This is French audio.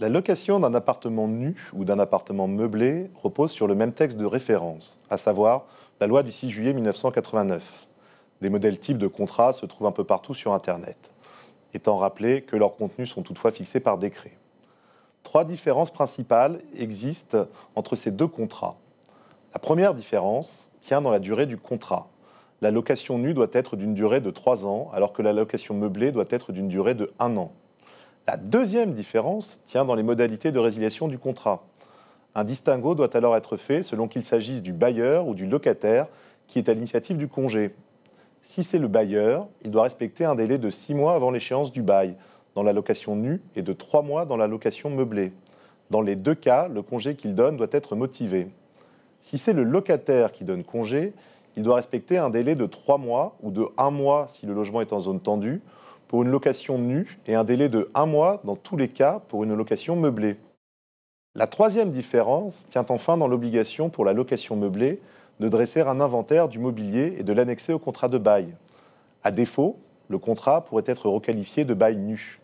La location d'un appartement nu ou d'un appartement meublé repose sur le même texte de référence, à savoir la loi du 6 juillet 1989. Des modèles types de contrats se trouvent un peu partout sur Internet, étant rappelé que leurs contenus sont toutefois fixés par décret. Trois différences principales existent entre ces deux contrats. La première différence tient dans la durée du contrat. La location nue doit être d'une durée de 3 ans, alors que la location meublée doit être d'une durée de 1 an. La deuxième différence tient dans les modalités de résiliation du contrat. Un distinguo doit alors être fait selon qu'il s'agisse du bailleur ou du locataire qui est à l'initiative du congé. Si c'est le bailleur, il doit respecter un délai de 6 mois avant l'échéance du bail, dans la location nue, et de 3 mois dans la location meublée. Dans les deux cas, le congé qu'il donne doit être motivé. Si c'est le locataire qui donne congé, il doit respecter un délai de 3 mois ou de 1 mois si le logement est en zone tendue, pour une location nue et un délai de 1 mois dans tous les cas pour une location meublée. La troisième différence tient enfin dans l'obligation pour la location meublée de dresser un inventaire du mobilier et de l'annexer au contrat de bail. À défaut, le contrat pourrait être requalifié de bail nu.